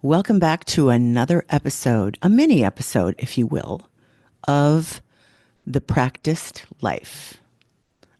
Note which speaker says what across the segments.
Speaker 1: Welcome back to another episode, a mini episode, if you will, of The Practiced Life.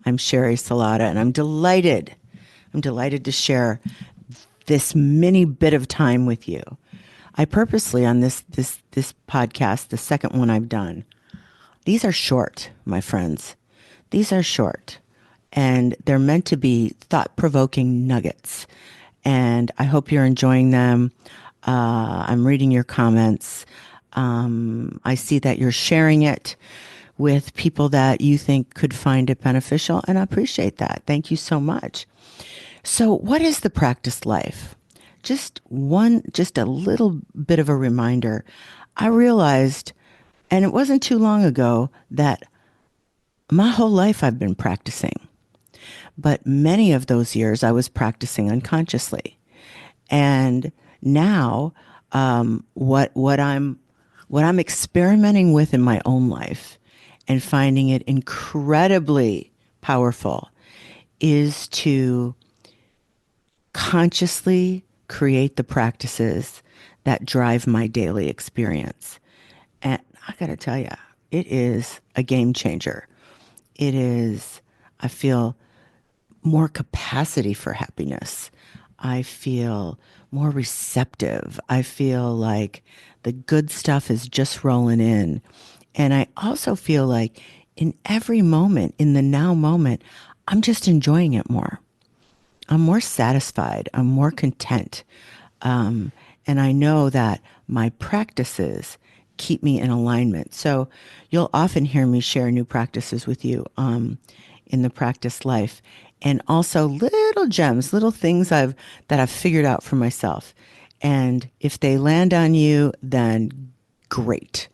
Speaker 1: I'm Sherry Salata, and I'm delighted. I'm delighted to share this mini bit of time with you. I purposely on this podcast, the second one I've done. These are short, my friends. These are short, and they're meant to be thought-provoking nuggets. And I hope you're enjoying them. I'm reading your comments. I see that you're sharing it with people that you think could find it beneficial, and I appreciate that. Thank you so much. So, what is the practiced life? Just a little bit of a reminder. I realized, and it wasn't too long ago, that my whole life I've been practicing. But many of those years I was practicing unconsciously. And now, what I'm experimenting with in my own life and finding it incredibly powerful is to consciously create the practices that drive my daily experience. And I got to tell you, it is a game changer. It is, I feel more capacity for happiness. I feel more receptive. I feel like the good stuff is just rolling in. And I also feel like in every moment, in the now moment, I'm just enjoying it more. I'm more satisfied. I'm more content. And I know that my practices keep me in alignment. So you'll often hear me share new practices with you in the practice life. And also little gems, little things that I've figured out for myself. And if they land on you, then great.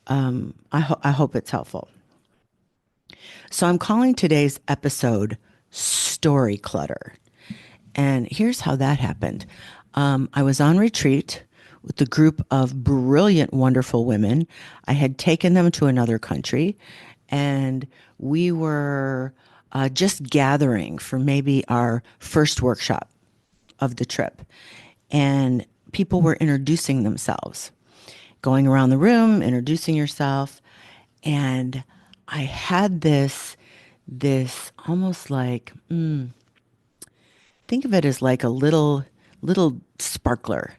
Speaker 1: I hope it's helpful. So I'm calling today's episode Story Clutter. And here's how that happened. I was on retreat with a group of brilliant, wonderful women. I had taken them to another country, and we were just gathering for maybe our first workshop of the trip. And people were introducing themselves, going around the room, introducing yourself. And I had this almost like, think of it as like a little sparkler.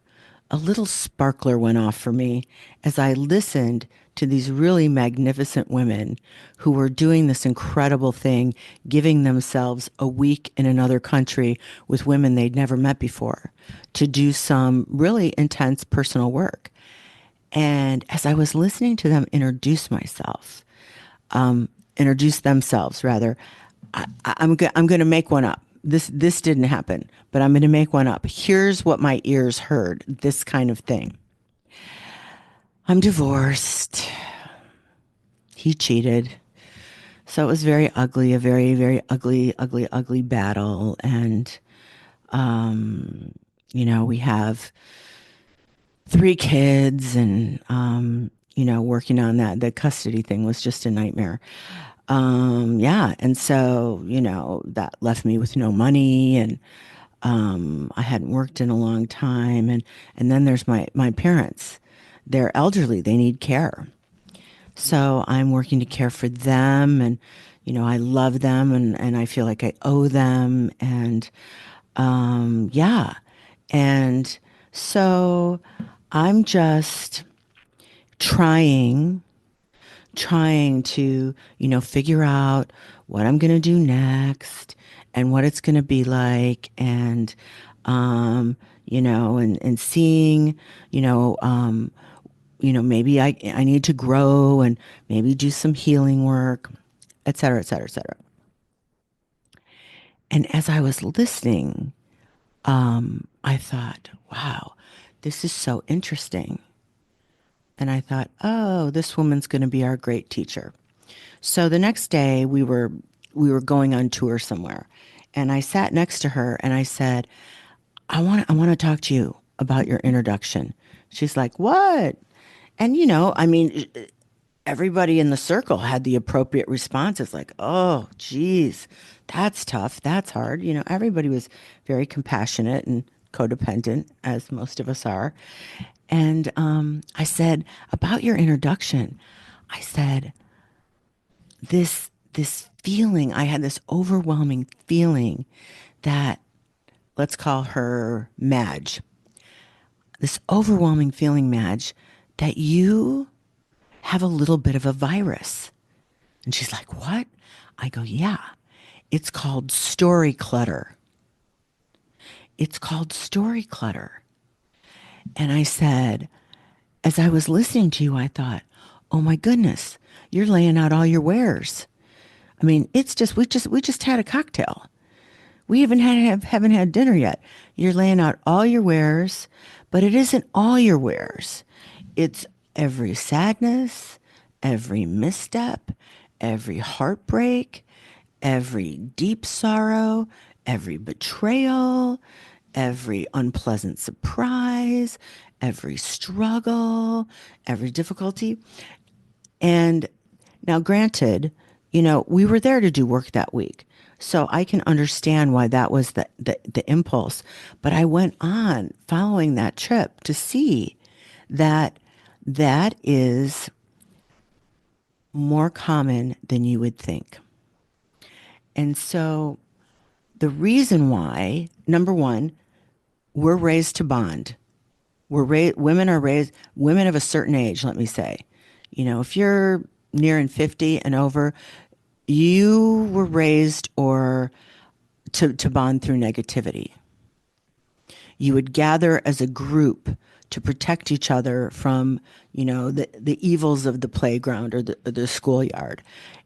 Speaker 1: A little sparkler went off for me as I listened to these really magnificent women who were doing this incredible thing, giving themselves a week in another country with women they'd never met before to do some really intense personal work. And as I was listening to them introduce themselves rather, I'm going to make one up. This didn't happen, but I'm going to make one up. Here's what my ears heard. This kind of thing. I'm divorced. He cheated. So it was very ugly, a very, very ugly, ugly, ugly battle. And, we have 3 kids and, working on that. The custody thing was just a nightmare. Yeah. And so, that left me with no money and, I hadn't worked in a long time. And then there's my parents. They're elderly. They need care. So I'm working to care for them and, I love them and I feel like I owe them. And, yeah. And so I'm just trying to, figure out what I'm going to do next and what it's going to be like. And, and seeing, maybe I need to grow and maybe do some healing work, et cetera, et cetera, et cetera. And as I was listening, I thought, wow, this is so interesting. And I thought, oh, this woman's going to be our great teacher. So the next day we were going on tour somewhere, and I sat next to her and I said, I want to talk to you about your introduction. She's like, what? And everybody in the circle had the appropriate responses like, oh, geez, that's tough. That's hard. Everybody was very compassionate and codependent, as most of us are. And I said, about your introduction, I said, this feeling, I had this overwhelming feeling that, let's call her Madge, this overwhelming feeling, Madge, that you have a little bit of a virus. And she's like, what? I go, yeah, it's called story clutter. It's called story clutter. And I said, as I was listening to you, I thought, oh my goodness, you're laying out all your wares. I mean, it's just we just had a cocktail. We even haven't had dinner yet. You're laying out all your wares, but it isn't all your wares. It's every sadness, every misstep, every heartbreak, every deep sorrow, every betrayal, every unpleasant surprise, every struggle, every difficulty. And now, granted, we were there to do work that week. So I can understand why that was the impulse. But I went on following that trip to see that that is more common than you would think. And so the reason why, number one, we're raised to bond. Women are raised, women of a certain age, let me say. If you're nearing 50 and over, you were raised or to bond through negativity. You would gather as a group to protect each other from, the evils of the playground or the schoolyard.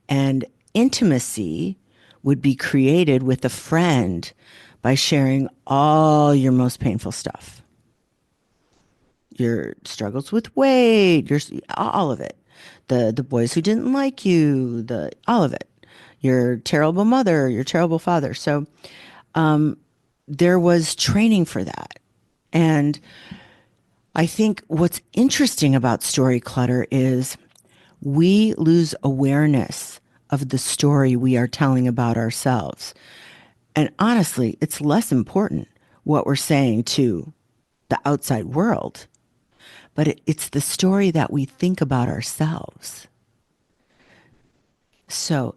Speaker 1: And intimacy would be created with a friend by sharing all your most painful stuff, your struggles with weight, all of it, the boys who didn't like you, the all of it, your terrible mother, your terrible father. So there was training for that. And I think what's interesting about story clutter is we lose awareness of the story we are telling about ourselves. And honestly, it's less important what we're saying to the outside world, but it's the story that we think about ourselves. So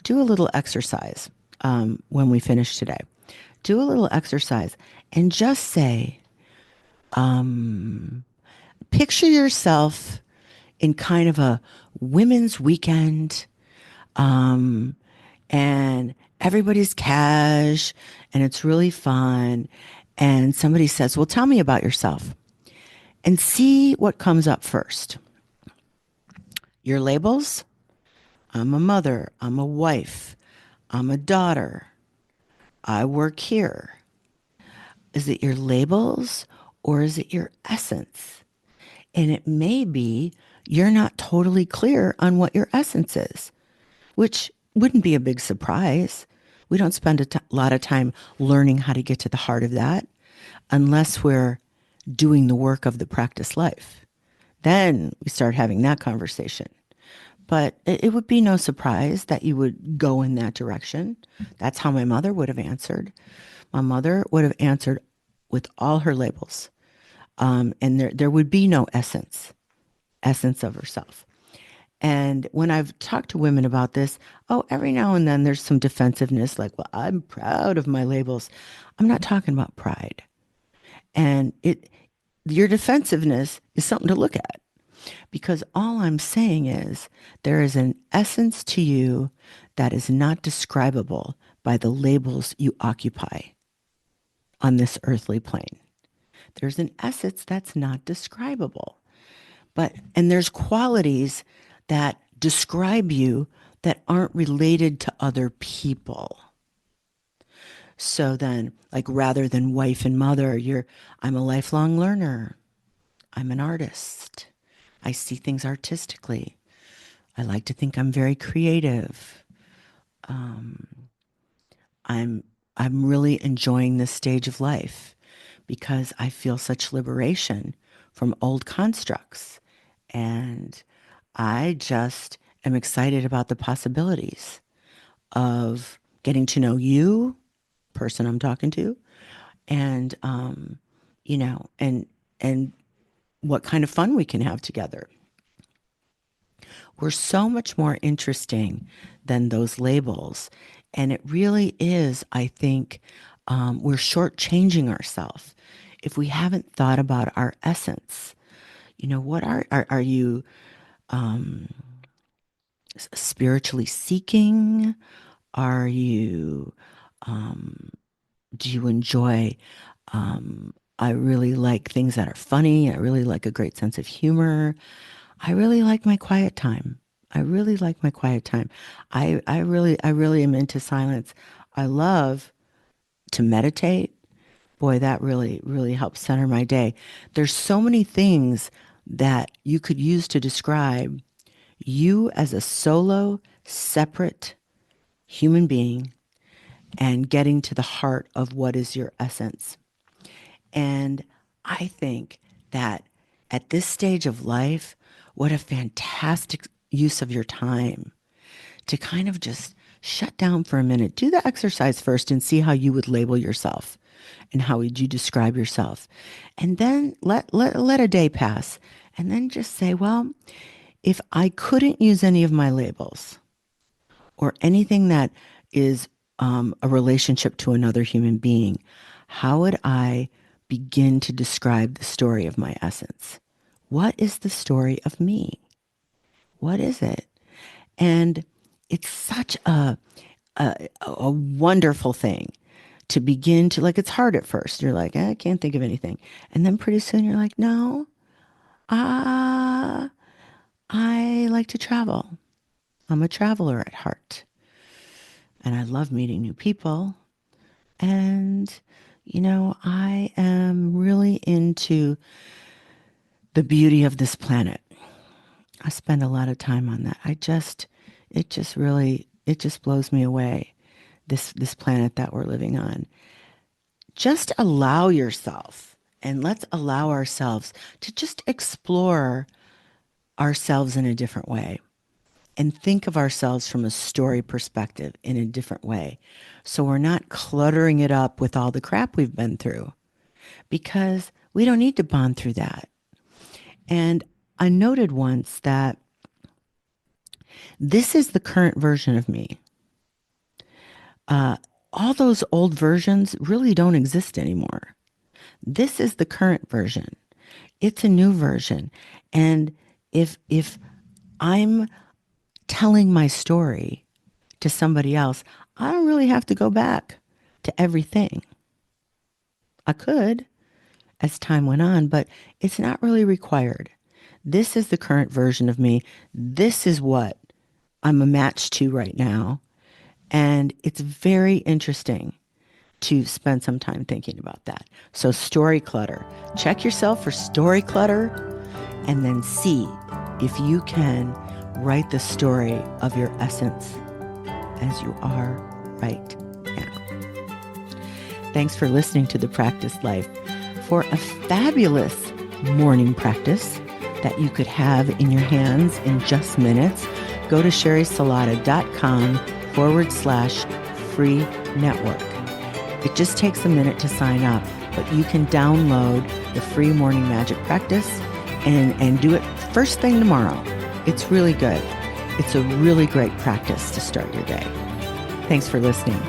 Speaker 1: do a little exercise when we finish today. Do a little exercise and just say, picture yourself in kind of a women's weekend, and everybody's cash and it's really fun. And somebody says, well, tell me about yourself, and see what comes up first. Your labels. I'm a mother. I'm a wife. I'm a daughter. I work here. Is it your labels or is it your essence? And it may be you're not totally clear on what your essence is, which wouldn't be a big surprise. We don't spend a lot of time learning how to get to the heart of that unless we're doing the work of the practice life. Then we start having that conversation. But it would be no surprise that you would go in that direction. That's how my mother would have answered. My mother would have answered with all her labels. And there would be no essence of herself. And when I've talked to women about this, every now and then there's some defensiveness, like, well, I'm proud of my labels. I'm not talking about pride. And your defensiveness is something to look at, because all I'm saying is there is an essence to you that is not describable by the labels you occupy on this earthly plane. There's an essence that's not describable. And there's qualities that describe you that aren't related to other people. So then, like, rather than wife and mother, I'm a lifelong learner. I'm an artist. I see things artistically. I like to think I'm very creative. I'm I'm really enjoying this stage of life because I feel such liberation from old constructs. And I just am excited about the possibilities of getting to know you, person I'm talking to, and and what kind of fun we can have together. We're so much more interesting than those labels. And it really is, I think, we're shortchanging ourselves if we haven't thought about our essence. What are you spiritually seeking? Are you, do you enjoy, I really like things that are funny. I really like a great sense of humor. I really like my quiet time. I really like my quiet time. I really am into silence. I love to meditate. Boy, that really, really helps center my day. There's so many things that you could use to describe you as a solo, separate human being and getting to the heart of what is your essence. And I think that at this stage of life, what a fantastic use of your time to kind of just shut down for a minute. Do the exercise first and see how you would label yourself and how would you describe yourself. And then let a day pass and then just say, well, if I couldn't use any of my labels or anything that is a relationship to another human being, how would I begin to describe the story of my essence? What is the story of me? What is it? And it's such a wonderful thing to begin to, like, it's hard at first. You're like, I can't think of anything. And then pretty soon you're like, no, I like to travel. I'm a traveler at heart. And I love meeting new people. And, I am really into the beauty of this planet. I spend a lot of time on that. It just blows me away, this planet that we're living on. Just allow yourself, and let's allow ourselves to just explore ourselves in a different way and think of ourselves from a story perspective in a different way. So we're not cluttering it up with all the crap we've been through, because we don't need to bond through that. And I noted once that this is the current version of me. All those old versions really don't exist anymore. This is the current version. It's a new version. And if I'm telling my story to somebody else, I don't really have to go back to everything. I could as time went on, but it's not really required. This is the current version of me. This is what I'm a match to right now. And it's very interesting to spend some time thinking about that. So story clutter. Check yourself for story clutter and then see if you can write the story of your essence as you are right now. Thanks for listening to The Practice Life. For a fabulous morning practice that you could have in your hands in just minutes, go to sherrysalata.com/free network. It just takes a minute to sign up, but you can download the free morning magic practice and do it first thing tomorrow. It's really good. It's a really great practice to start your day. Thanks for listening.